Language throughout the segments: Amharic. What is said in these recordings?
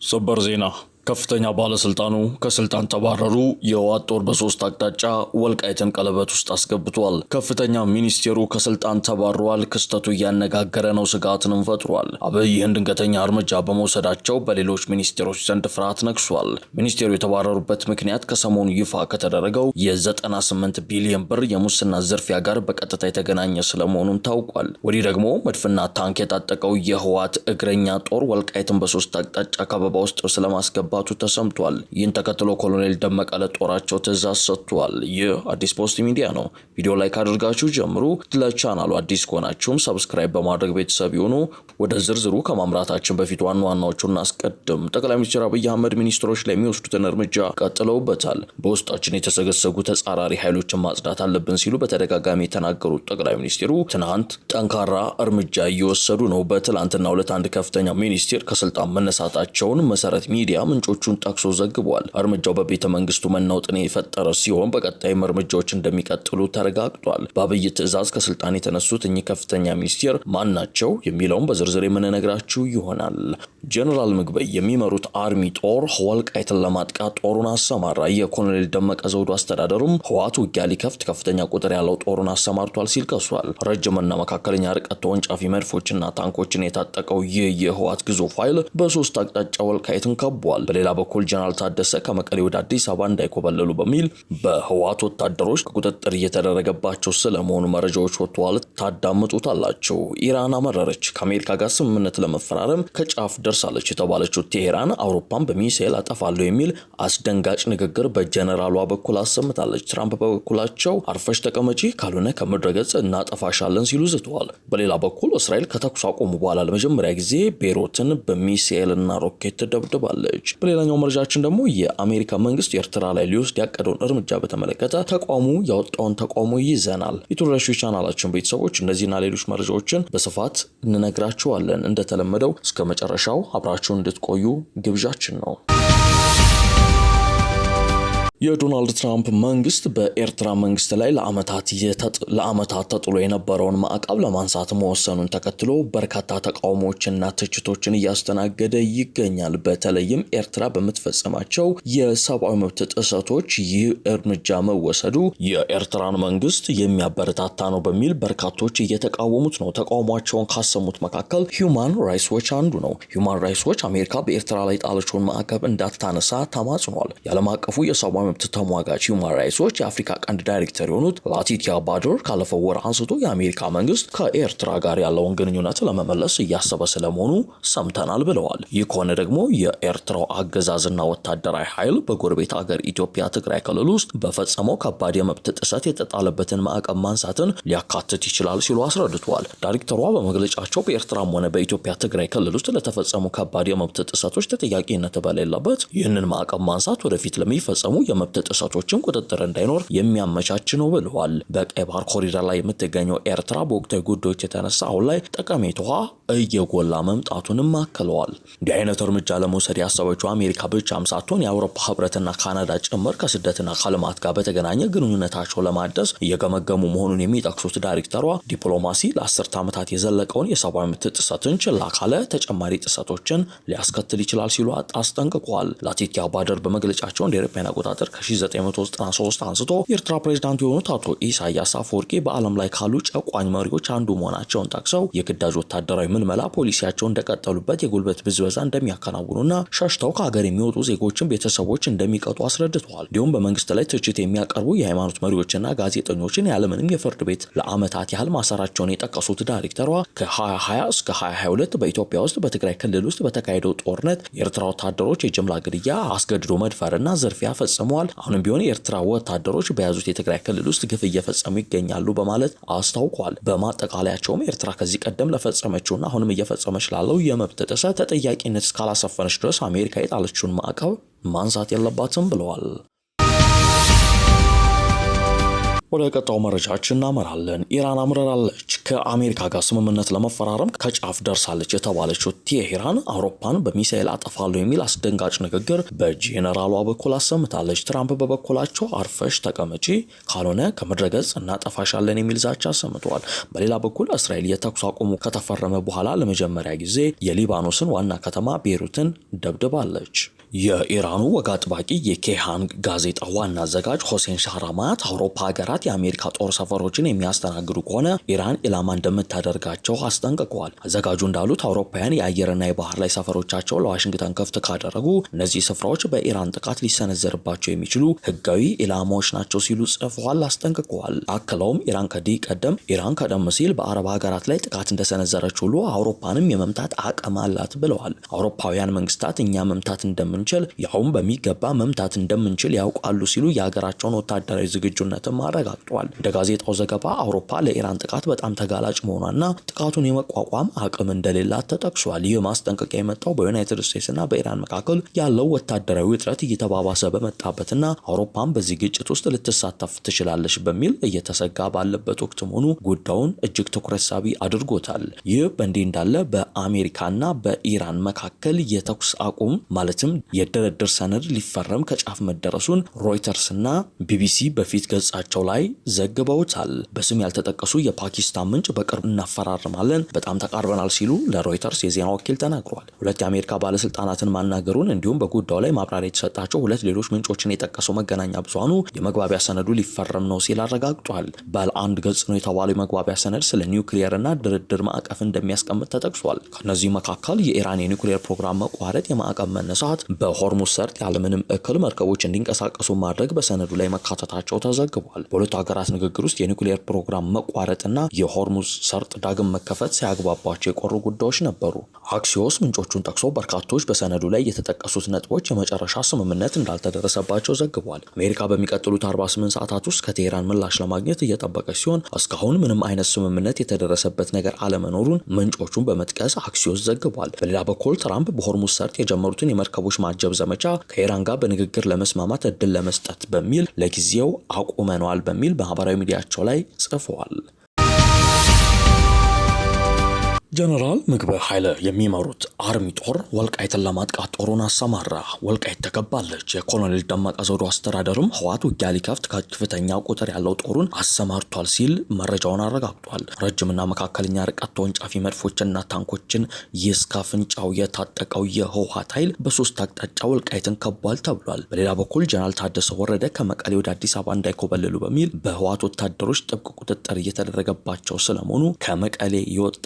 ሰበር ዜና ከፍተኛ ባለስልጣኑ ከስልጣን ተባረሩ። የህወሓት ጦር በሶስት አቅጣጫ ወልቃይትን ቀለበት ውስጥ አስገብቷል። ከፍተኛ ሚኒስቴሩ ከስልጣን ተባረዋል። ክስተቱ እያነጋገረ ነው፣ ስጋትንም ፈጥሯል። አብይ ይህን ድንገተኛ እርምጃ በመውሰዳቸው በሌሎች ሚኒስቴሮች ዘንድ ፍርሃት ነግሷል። ሚኒስቴሩ የተባረሩበት ምክንያት ከሰሞኑ ይፋ ከተደረገው የ98 ቢሊዮን ብር የሙስና ዝርፊያ ጋር በቀጥታ የተገናኘ ስለመሆኑም ታውቋል። ወዲህ ደግሞ መድፍና ታንክ የታጠቀው የህወሓት እግረኛ ጦር ወልቃይትን በሶስት አቅጣጫ ከበባ ውስጥ ስለማስገባ ተሰምቷል። ይህን ተከትሎ ኮሎኔል ደመቀ ለጦራቸው ትዕዛዝ ሰጥቷል። ይህ አዲስ ፖስት ሚዲያ ነው። ቪዲዮ ላይክ አድርጋችሁ ጀምሩ። ለቻናሉ አዲስ ከሆናችሁም ሰብስክራይብ በማድረግ ቤተሰብ ይሁኑ። ወደ ዝርዝሩ ከማምራታችን በፊት ዋና ዋናዎቹን እናስቀድም። ጠቅላይ ሚኒስትር አብይ አህመድ ሚኒስትሮች ላይ የሚወስዱትን እርምጃ ቀጥለውበታል። በውስጣችን የተሰገሰጉ ተጻራሪ ኃይሎችን ማጽዳት አለብን ሲሉ በተደጋጋሚ የተናገሩት ጠቅላይ ሚኒስትሩ ትናንት ጠንካራ እርምጃ እየወሰዱ ነው። በትላንትናው ዕለት አንድ ከፍተኛ ሚኒስቴር ከስልጣን መነሳታቸውን መሰረት ሚዲያ ምንጮቹን ጠቅሶ ዘግቧል። እርምጃው በቤተ መንግስቱ መናወጥን የፈጠረ ሲሆን በቀጣይም እርምጃዎች እንደሚቀጥሉ ተረጋግጧል። በአብይ ትዕዛዝ ከስልጣን የተነሱት እኚህ ከፍተኛ ሚኒስቴር ማን ናቸው የሚለውን በዝርዝር የምንነግራችሁ ይሆናል። ጀነራል ምግበይ የሚመሩት አርሚ ጦር ወልቃይትን ለማጥቃት ጦሩን አሰማራ። የኮሎኔል ደመቀ ዘውዱ አስተዳደሩም ህወሓት ውጊያ ሊከፍት ከፍተኛ ቁጥር ያለው ጦሩን አሰማርቷል ሲል ከሷል። ረጅምና መካከለኛ ርቀት ተወንጫፊ መድፎችና ታንኮችን የታጠቀው ይህ የህወሓት ግዙፍ ኃይል በሶስት አቅጣጫ ወልቃይትን ከቧል። በሌላ በኩል ጀነራል ታደሰ ከመቀሌ ወደ አዲስ አበባ እንዳይኮበለሉ በሚል በህወሓት ወታደሮች ቁጥጥር እየተደረገባቸው ስለመሆኑ መረጃዎች ወጥተዋል። ታዳምጡታላችሁ። ኢራን አመረረች። ከአሜሪካ ጋር ስምምነት ለመፈራረም ከጫፍ ደርሳለች የተባለችው ቴሄራን አውሮፓን በሚሳኤል አጠፋለሁ የሚል አስደንጋጭ ንግግር በጀነራሏ በኩል አሰምታለች። ትራምፕ በበኩላቸው አርፈሽ ተቀመጪ ካልሆነ ከምድረ ገጽ እናጠፋሻለን ሲሉ ዝተዋል። በሌላ በኩል እስራኤል ከተኩስ አቆሙ በኋላ ለመጀመሪያ ጊዜ ቤይሩትን በሚሳኤልና ሮኬት ደብድባለች። በሌላኛው መረጃችን ደግሞ የአሜሪካ መንግስት ኤርትራ ላይ ሊወስድ ያቀደውን እርምጃ በተመለከተ ተቋሙ ያወጣውን ተቃውሞ ይዘናል። የቱረሹ ቻናላችን ቤተሰቦች እነዚህና ሌሎች መረጃዎችን በስፋት እንነግራችኋለን። እንደተለመደው እስከ መጨረሻው አብራችሁን እንድትቆዩ ግብዣችን ነው። የዶናልድ ትራምፕ መንግስት በኤርትራ መንግስት ላይ ለአመታት ተጥሎ የነበረውን ማዕቀብ ለማንሳት መወሰኑን ተከትሎ በርካታ ተቃውሞዎችና ትችቶችን እያስተናገደ ይገኛል። በተለይም ኤርትራ በምትፈጽማቸው የሰብአዊ መብት ጥሰቶች ይህ እርምጃ መወሰዱ የኤርትራን መንግስት የሚያበረታታ ነው በሚል በርካቶች እየተቃወሙት ነው። ተቃውሟቸውን ካሰሙት መካከል ሂውማን ራይትስ ዎች አንዱ ነው። ሂውማን ራይትስ ዎች አሜሪካ በኤርትራ ላይ ጣለችውን ማዕቀብ እንዳታነሳ ተማጽኗል። የዓለም አቀፉ የሰብአዊ መብት ተሟጋች ሂውማን ራይትስ ዎች የአፍሪካ ቀንድ ዳይሬክተር የሆኑት ላቲቲያ ባዶር ካለፈው ወር አንስቶ የአሜሪካ መንግስት ከኤርትራ ጋር ያለውን ግንኙነት ለመመለስ እያሰበ ስለመሆኑ ሰምተናል ብለዋል። ይህ ከሆነ ደግሞ የኤርትራው አገዛዝና ወታደራዊ ኃይል በጎረቤት ሀገር ኢትዮጵያ ትግራይ ክልል ውስጥ በፈጸመው ከባድ የመብት ጥሰት የተጣለበትን ማዕቀብ ማንሳትን ሊያካትት ይችላል ሲሉ አስረድተዋል። ዳይሬክተሯ በመግለጫቸው በኤርትራም ሆነ በኢትዮጵያ ትግራይ ክልል ውስጥ ለተፈጸሙ ከባድ የመብት ጥሰቶች ተጠያቂነት በሌለበት ይህንን ማዕቀብ ማንሳት ወደፊት ለሚፈጸሙ የመብት ጥሰቶችን ቁጥጥር እንዳይኖር የሚያመቻች ነው ብለዋል። በቀይ ባህር ኮሪደር ላይ የምትገኘው ኤርትራ በወቅታዊ ጉዳዮች የተነሳ አሁን ላይ ጠቀሜታዋ እየጎላ መምጣቱንም አክለዋል። እንዲህ አይነት እርምጃ ለመውሰድ ያሰበችው አሜሪካ ብቻም ሳትሆን የአውሮፓ ህብረትና ካናዳ ጭምር ከስደትና ከልማት ጋር በተገናኘ ግንኙነታቸው ለማደስ እየገመገሙ መሆኑን የሚጠቅሱት ዳይሬክተሯ ዲፕሎማሲ ለ10 ዓመታት የዘለቀውን የሰብአዊ መብት ጥሰትን ችላ ካለ ተጨማሪ ጥሰቶችን ሊያስከትል ይችላል ሲሉ አስጠንቅቋል። ላቲቲያ ባደር በመግለጫቸው እንደ አውሮፓውያን አቆጣጠር ከ1993 አንስቶ የኤርትራ ፕሬዝዳንት የሆኑት አቶ ኢሳያስ አፈወርቂ በዓለም ላይ ካሉ ጨቋኝ መሪዎች አንዱ መሆናቸውን ጠቅሰው የግዳጅ ወታደራዊ ምልመላ ፖሊሲያቸውን እንደቀጠሉበት የጉልበት ብዝበዛ እንደሚያከናውኑና ሸሽተው ከሀገር የሚወጡ ዜጎችን ቤተሰቦች እንደሚቀጡ አስረድተዋል። እንዲሁም በመንግስት ላይ ትችት የሚያቀርቡ የሃይማኖት መሪዎችና ጋዜጠኞችን ያለምንም የፍርድ ቤት ለዓመታት ያህል ማሰራቸውን የጠቀሱት ዳይሬክተሯ ከ2020 እስከ 2022 በኢትዮጵያ ውስጥ በትግራይ ክልል ውስጥ በተካሄደው ጦርነት የኤርትራ ወታደሮች የጅምላ ግድያ፣ አስገድዶ መድፈርና ዝርፊያ ፈጽመዋል። አሁንም ቢሆን የኤርትራ ወታደሮች በያዙት የትግራይ ክልል ውስጥ ግፍ እየፈጸሙ ይገኛሉ በማለት አስታውቋል። በማጠቃለያቸውም ኤርትራ ከዚህ ቀደም ለፈጸመችውና አሁንም እየፈጸመች ላለው የመብት ጥሰት ተጠያቂነት እስካላሰፈነች ድረስ አሜሪካ የጣለችውን ማዕቀብ ማንሳት የለባትም ብለዋል። ወደ ቀጣው መረጃችን እናመራለን። ኢራን አምርራለች። ከአሜሪካ ጋር ስምምነት ለመፈራረም ከጫፍ ደርሳለች የተባለችው ቴሄራን አውሮፓን በሚሳኤል አጠፋለሁ የሚል አስደንጋጭ ንግግር በጄኔራሏ በኩል አሰምታለች። ትራምፕ በበኩላቸው አርፈሽ ተቀመጪ፣ ካልሆነ ከምድረገጽ እናጠፋሻለን የሚል ዛቻ አሰምተዋል። በሌላ በኩል እስራኤል የተኩስ አቁሙ ከተፈረመ በኋላ ለመጀመሪያ ጊዜ የሊባኖስን ዋና ከተማ ቤይሩትን ደብድባለች። የኢራኑ ወግ አጥባቂ የኬሃን ጋዜጣ ዋና አዘጋጅ ሆሴን ሻህራማት አውሮፓ ሀገራት የአሜሪካ ጦር ሰፈሮችን የሚያስተናግዱ ከሆነ ኢራን ኢላማ እንደምታደርጋቸው አስጠንቅቀዋል። አዘጋጁ እንዳሉት አውሮፓውያን የአየርና የባህር ላይ ሰፈሮቻቸው ለዋሽንግተን ክፍት ካደረጉ እነዚህ ስፍራዎች በኢራን ጥቃት ሊሰነዘርባቸው የሚችሉ ህጋዊ ኢላማዎች ናቸው ሲሉ ጽፈዋል፣ አስጠንቅቀዋል። አክለውም ኢራን ቀደም ሲል በአረብ ሀገራት ላይ ጥቃት እንደሰነዘረች ሁሉ አውሮፓንም የመምታት አቅም አላት ብለዋል። አውሮፓውያን መንግስታት እኛ መምታት እንደምንችል ያውም በሚገባ መምታት እንደምንችል ያውቃሉ ሲሉ የሀገራቸውን ወታደራዊ ዝግጁነትም አረጋግጠዋል። እንደ ጋዜጣው ዘገባ አውሮፓ ለኢራን ጥቃት በጣም ተጋላጭ መሆኗና ጥቃቱን የመቋቋም አቅም እንደሌላት ተጠቅሷል። ይህ ማስጠንቀቂያ የመጣው በዩናይትድ ስቴትስና በኢራን መካከል ያለው ወታደራዊ ውጥረት እየተባባሰ በመጣበትና አውሮፓም በዚህ ግጭት ውስጥ ልትሳተፍ ትችላለች በሚል እየተሰጋ ባለበት ወቅት መሆኑ ጉዳዩን እጅግ ትኩረት ሳቢ አድርጎታል። ይህ በእንዲህ እንዳለ በአሜሪካና በኢራን መካከል የተኩስ አቁም ማለትም የድርድር ሰነድ ሊፈረም ከጫፍ መደረሱን ሮይተርስ እና ቢቢሲ በፊት ገጻቸው ላይ ዘግበውታል። በስም ያልተጠቀሱ የፓኪስታን ምንጭ በቅርቡ እናፈራርማለን፣ በጣም ተቃርበናል ሲሉ ለሮይተርስ የዜና ወኪል ተናግረዋል። ሁለት የአሜሪካ ባለስልጣናትን ማናገሩን እንዲሁም በጉዳዩ ላይ ማብራሪያ የተሰጣቸው ሁለት ሌሎች ምንጮችን የጠቀሰው መገናኛ ብዙሃኑ የመግባቢያ ሰነዱ ሊፈረም ነው ሲል አረጋግጧል። ባለ አንድ ገጽ ነው የተባለው የመግባቢያ ሰነድ ስለ ኒውክሊየር እና ድርድር ማዕቀፍ እንደሚያስቀምጥ ተጠቅሷል። ከነዚህ መካከል የኢራን የኒውክሊየር ፕሮግራም መቋረጥ፣ የማዕቀብ መነሳት፣ በሆርሙዝ ሰርጥ ያለምንም እክል መርከቦች እንዲንቀሳቀሱ ማድረግ በሰነዱ ላይ መካተታቸው ተዘግቧል። በሁለቱ ሀገራት ንግግር ውስጥ የኒውክሊየር ፕሮግራም መቋረጥና የሆርሙዝ ሰርጥ ዳግም መከፈት ሲያግባባቸው የቆሩ ጉዳዮች ነበሩ። አክሲዮስ ምንጮቹን ጠቅሶ በርካቶች በሰነዱ ላይ የተጠቀሱት ነጥቦች የመጨረሻ ስምምነት እንዳልተደረሰባቸው ዘግቧል። አሜሪካ በሚቀጥሉት 48 ሰዓታት ውስጥ ከቴሄራን ምላሽ ለማግኘት እየጠበቀች ሲሆን እስካሁን ምንም አይነት ስምምነት የተደረሰበት ነገር አለመኖሩን ምንጮቹን በመጥቀስ አክሲዮስ ዘግቧል። በሌላ በኩል ትራምፕ በሆርሙዝ ሰርጥ የጀመሩትን የመርከቦች ማጀብ ዘመቻ ከኢራን ጋር በንግግር ለመስማማት እድል ለመስጠት በሚል ለጊዜው አቁመነዋል በሚል ማህበራዊ ሚዲያቸው ላይ ጽፈዋል። ጀነራል ምግበ ኃይለ የሚመሩት አርሚ ጦር ወልቃይትን ለማጥቃት ጦሩን አሰማራ። ወልቃይት ተከባለች። የኮሎኔል ደመቀ ዘውዱ አስተዳደርም ህወሓት ውጊያ ሊከፍት ከፍተኛ ቁጥር ያለው ጦሩን አሰማርቷል ሲል መረጃውን አረጋግጧል። ረጅምና መካከለኛ ርቀት ተወንጫፊ መድፎችና ታንኮችን እስከ አፍንጫው የታጠቀው የህወሓት ኃይል በሶስት አቅጣጫ ወልቃይትን ከቧል ተብሏል። በሌላ በኩል ጀነራል ታደሰ ወረደ ከመቀሌ ወደ አዲስ አበባ እንዳይኮበልሉ በሚል በህወሓት ወታደሮች ጥብቅ ቁጥጥር እየተደረገባቸው ስለመሆኑ ከመቀሌ የወጣ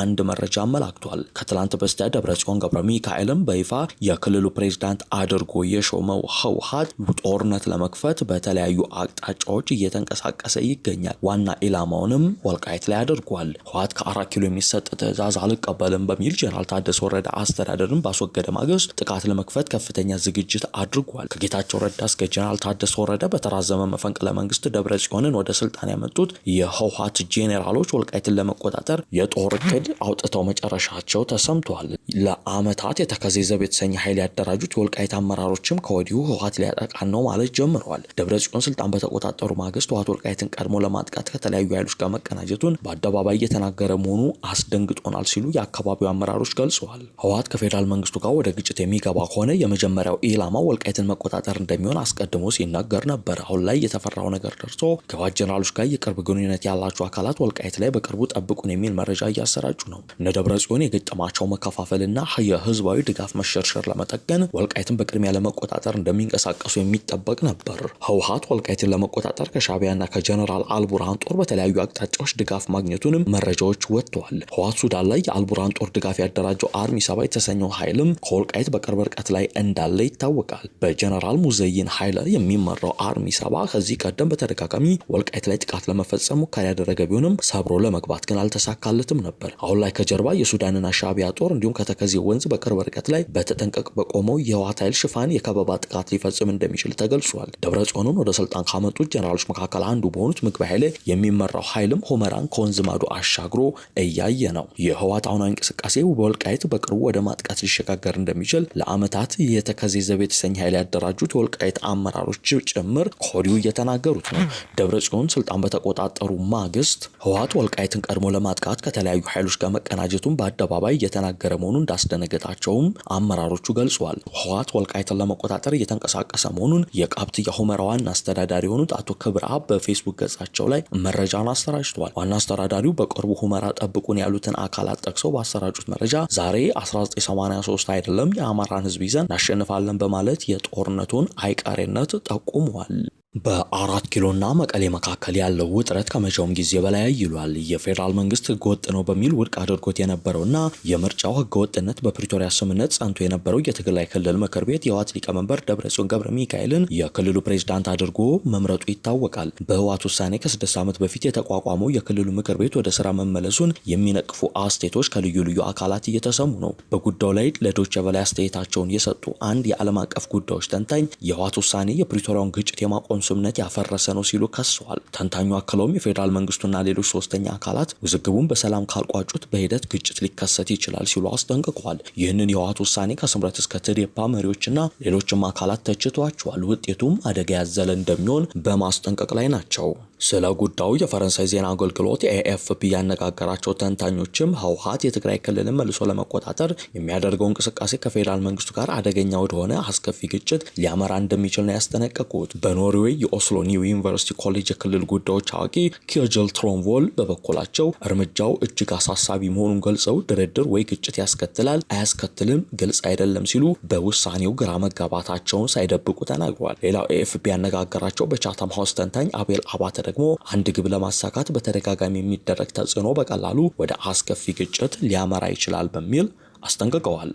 አንድ መረጃ አመላክቷል። ከትላንት በስቲያ ደብረጽዮን ገብረ ሚካኤልም በይፋ የክልሉ ፕሬዝዳንት አድርጎ የሾመው ህወሓት ጦርነት ለመክፈት በተለያዩ አቅጣጫዎች እየተንቀሳቀሰ ይገኛል። ዋና ኢላማውንም ወልቃይት ላይ አድርጓል። ህወሓት ከ4 ኪሎ የሚሰጥ ትዕዛዝ አልቀበልም በሚል ጀነራል ታደሰ ወረደ አስተዳደርን ባስወገደ ማግስት ጥቃት ለመክፈት ከፍተኛ ዝግጅት አድርጓል። ከጌታቸው ረዳ እስከ ጀነራል ታደሰ ወረደ በተራዘመ መፈንቅለ መንግስት ደብረጽዮንን ወደ ስልጣን ያመጡት የህወሓት ጄኔራሎች ወልቃይትን ለመቆጣጠር የጦር እቅድ አውጥተው መጨረሻቸው ተሰምቷል። ለአመታት የተከዜ ዘብ የተሰኘ ኃይል ያደራጁት የወልቃይት አመራሮችም ከወዲሁ ህወሓት ሊያጠቃን ነው ማለት ጀምረዋል። ደብረጽዮን ስልጣን በተቆጣጠሩ ማግስት ህወሓት ወልቃይትን ቀድሞ ለማጥቃት ከተለያዩ ኃይሎች ጋር መቀናጀቱን በአደባባይ እየተናገረ መሆኑ አስደንግጦናል ሲሉ የአካባቢው አመራሮች ገልጸዋል። ህወሓት ከፌዴራል መንግስቱ ጋር ወደ ግጭት የሚገባ ከሆነ የመጀመሪያው ኢላማው ወልቃይትን መቆጣጠር እንደሚሆን አስቀድሞ ሲናገር ነበር። አሁን ላይ የተፈራው ነገር ደርሶ ከህወሓት ጀነራሎች ጋር የቅርብ ግንኙነት ያላቸው አካላት ወልቃይት ላይ በቅርቡ ጠብቁን የሚል መረጃ እያሰራጩ ነው። እነ ደብረጽዮን የገጠማቸው መከፋፈልና የህዝባዊ ድጋፍ መሸርሸር ለመጠገን ወልቃይትን በቅድሚያ ለመቆጣጠር እንደሚንቀሳቀሱ የሚጠበቅ ነበር። ህወሓት ወልቃይትን ለመቆጣጠር ከሻዕቢያና ከጀነራል አልቡርሃን ጦር በተለያዩ አቅጣጫዎች ድጋፍ ማግኘቱንም መረጃዎች ወጥተዋል። ህወሓት ሱዳን ላይ የአልቡርሃን ጦር ድጋፍ ያደራጀው አርሚ 7 የተሰኘው ኃይልም ከወልቃይት በቅርብ ርቀት ላይ እንዳለ ይታወቃል። በጀነራል ሙዘይን ኃይለ የሚመራው አርሚ 7 ከዚህ ቀደም በተደጋጋሚ ወልቃይት ላይ ጥቃት ለመፈጸም ሙከራ ያደረገ ቢሆንም ሰብሮ ለመግባት ግን አልተሳካለትም ነበር። አሁን ላይ ከጀርባ የሱዳንና ሻዕቢያ ጦር እንዲሁም ከተከዜ ወንዝ በቅርብ ርቀት ላይ በተጠንቀቅ በቆመው የህወሓት ኃይል ሽፋን የከበባ ጥቃት ሊፈጽም እንደሚችል ተገልጿል። ደብረጽዮንን ወደ ስልጣን ካመጡት ጀነራሎች መካከል አንዱ በሆኑት ምግበይ ኃይለ የሚመራው ኃይልም ሁመራን ከወንዝ ማዶ አሻግሮ እያየ ነው። የህወሓት አሁናዊ እንቅስቃሴ በወልቃይት በቅርቡ ወደ ማጥቃት ሊሸጋገር እንደሚችል ለአመታት የተከዜ ዘብ የተሰኘ ኃይል ያደራጁት የወልቃይት አመራሮች ጭምር ከወዲሁ እየተናገሩት ነው። ደብረጽዮን ስልጣን በተቆጣጠሩ ማግስት ህወሓት ወልቃይትን ቀድሞ ለማጥቃት ከተለያዩ ኃይሎች ጋር መቀናጀቱን በአደባባይ እየተናገረ መሆኑን እንዳስደነገጣቸውም አመራሮቹ ገልጸዋል። ህወሓት ወልቃይትን ለመቆጣጠር እየተንቀሳቀሰ መሆኑን የቃብትያ ሁመራ ዋና አስተዳዳሪ የሆኑት አቶ ክብረ አብ በፌስቡክ ገጻቸው ላይ መረጃን አሰራጭተዋል። ዋና አስተዳዳሪው በቅርቡ ሁመራ ጠብቁን ያሉትን አካላት ጠቅሰው ባሰራጩት መረጃ ዛሬ 1983 አይደለም የአማራን ህዝብ ይዘን እናሸንፋለን በማለት የጦርነቱን አይቀሬነት ጠቁመዋል። በ4 ኪሎና መቀሌ መካከል ያለው ውጥረት ከመቼውም ጊዜ በላይ ይሏል። የፌዴራል መንግስት ህገወጥ ነው በሚል ውድቅ አድርጎት የነበረውና የምርጫው ህገወጥነት በፕሪቶሪያ ስምምነት ጸንቶ የነበረው የትግራይ ክልል ምክር ቤት የህወሓት ሊቀመንበር ደብረጽዮን ገብረ ሚካኤልን የክልሉ ፕሬዝዳንት አድርጎ መምረጡ ይታወቃል። በህወሓት ውሳኔ ከ6 ዓመት በፊት የተቋቋመው የክልሉ ምክር ቤት ወደ ስራ መመለሱን የሚነቅፉ አስተያየቶች ከልዩ ልዩ አካላት እየተሰሙ ነው። በጉዳዩ ላይ ለዶይቼ ቬለ አስተያየታቸውን የሰጡ አንድ የዓለም አቀፍ ጉዳዮች ተንታኝ የህወሓት ውሳኔ የፕሪቶሪያውን ግጭት የማቆም ስምምነት ያፈረሰ ነው ሲሉ ከሰዋል። ተንታኙ አክለውም የፌዴራል መንግስቱና ሌሎች ሶስተኛ አካላት ውዝግቡን በሰላም ካልቋጩት በሂደት ግጭት ሊከሰት ይችላል ሲሉ አስጠንቅቀዋል። ይህንን የህወሓት ውሳኔ ከስምረት እስከ ትዴፓ መሪዎችና ሌሎችም አካላት ተችቷቸዋል። ውጤቱም አደጋ ያዘለ እንደሚሆን በማስጠንቀቅ ላይ ናቸው። ስለ ጉዳዩ የፈረንሳይ ዜና አገልግሎት ኤኤፍፒ ያነጋገራቸው ተንታኞችም ህወሓት የትግራይ ክልልን መልሶ ለመቆጣጠር የሚያደርገው እንቅስቃሴ ከፌዴራል መንግስቱ ጋር አደገኛ ወደሆነ አስከፊ ግጭት ሊያመራ እንደሚችል ነው ያስጠነቀቁት። በኖርዌይ የኦስሎ ኒው ዩኒቨርሲቲ ኮሌጅ የክልል ጉዳዮች አዋቂ ኪዮጀል ትሮንቮል በበኩላቸው እርምጃው እጅግ አሳሳቢ መሆኑን ገልጸው ድርድር ወይ ግጭት ያስከትላል አያስከትልም ግልጽ አይደለም ሲሉ በውሳኔው ግራ መጋባታቸውን ሳይደብቁ ተናግረዋል። ሌላው ኤኤፍፒ ያነጋገራቸው በቻታም ሃውስ ተንታኝ አቤል አባተ ደግሞ አንድ ግብ ለማሳካት በተደጋጋሚ የሚደረግ ተጽዕኖ በቀላሉ ወደ አስከፊ ግጭት ሊያመራ ይችላል በሚል አስጠንቅቀዋል።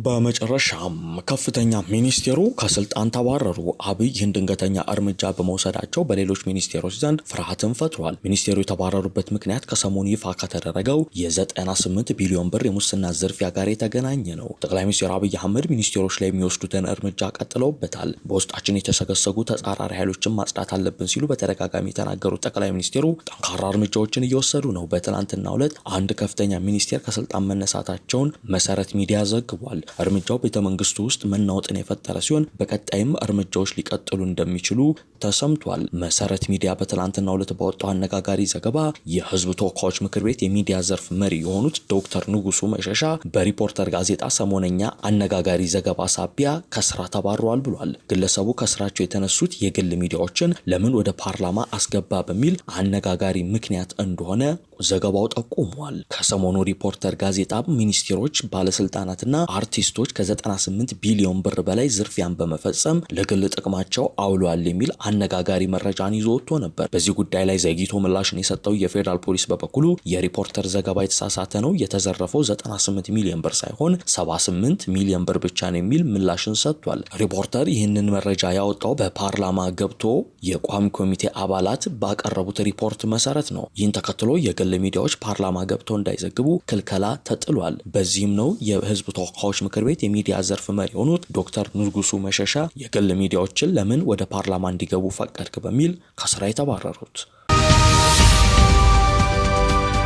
በመጨረሻም ከፍተኛ ሚኒስቴሩ ከስልጣን ተባረሩ። አብይ ይህን ድንገተኛ እርምጃ በመውሰዳቸው በሌሎች ሚኒስቴሮች ዘንድ ፍርሃትን ፈጥሯል። ሚኒስቴሩ የተባረሩበት ምክንያት ከሰሞኑ ይፋ ከተደረገው የ98 ቢሊዮን ብር የሙስና ዝርፊያ ጋር የተገናኘ ነው። ጠቅላይ ሚኒስትር አብይ አህመድ ሚኒስቴሮች ላይ የሚወስዱትን እርምጃ ቀጥለውበታል። በውስጣችን የተሰገሰጉ ተጻራሪ ኃይሎችን ማጽዳት አለብን ሲሉ በተደጋጋሚ የተናገሩት ጠቅላይ ሚኒስትሩ ጠንካራ እርምጃዎችን እየወሰዱ ነው። በትናንትናው ዕለት አንድ ከፍተኛ ሚኒስቴር ከስልጣን መነሳታቸውን መሰረት ሚዲያ ዘግቧል። እርምጃው ቤተመንግስቱ ውስጥ መናወጥን የፈጠረ ሲሆን በቀጣይም እርምጃዎች ሊቀጥሉ እንደሚችሉ ተሰምቷል። መሰረት ሚዲያ በትላንትናው ዕለት ባወጣው አነጋጋሪ ዘገባ የህዝብ ተወካዮች ምክር ቤት የሚዲያ ዘርፍ መሪ የሆኑት ዶክተር ንጉሱ መሸሻ በሪፖርተር ጋዜጣ ሰሞነኛ አነጋጋሪ ዘገባ ሳቢያ ከስራ ተባረዋል ብሏል። ግለሰቡ ከስራቸው የተነሱት የግል ሚዲያዎችን ለምን ወደ ፓርላማ አስገባ በሚል አነጋጋሪ ምክንያት እንደሆነ ዘገባው ጠቁሟል። ከሰሞኑ ሪፖርተር ጋዜጣ ሚኒስቴሮች፣ ባለስልጣናትና አርቲስቶች ከ98 ቢሊዮን ብር በላይ ዝርፊያን በመፈጸም ለግል ጥቅማቸው አውሏል የሚል አነጋጋሪ መረጃን ይዞ ወጥቶ ነበር። በዚህ ጉዳይ ላይ ዘግይቶ ምላሽን የሰጠው የፌዴራል ፖሊስ በበኩሉ የሪፖርተር ዘገባ የተሳሳተ ነው፣ የተዘረፈው 98 ሚሊዮን ብር ሳይሆን 78 ሚሊዮን ብር ብቻ ነው የሚል ምላሽን ሰጥቷል። ሪፖርተር ይህንን መረጃ ያወጣው በፓርላማ ገብቶ የቋሚ ኮሚቴ አባላት ባቀረቡት ሪፖርት መሰረት ነው። ይህን ተከትሎ የግል ሚዲያዎች ፓርላማ ገብተው እንዳይዘግቡ ክልከላ ተጥሏል። በዚህም ነው የህዝብ ተወካዮች ምክር ቤት የሚዲያ ዘርፍ መሪ የሆኑት ዶክተር ንጉሱ መሸሻ የግል ሚዲያዎችን ለምን ወደ ፓርላማ እንዲገቡ ፈቀድክ በሚል ከስራ የተባረሩት።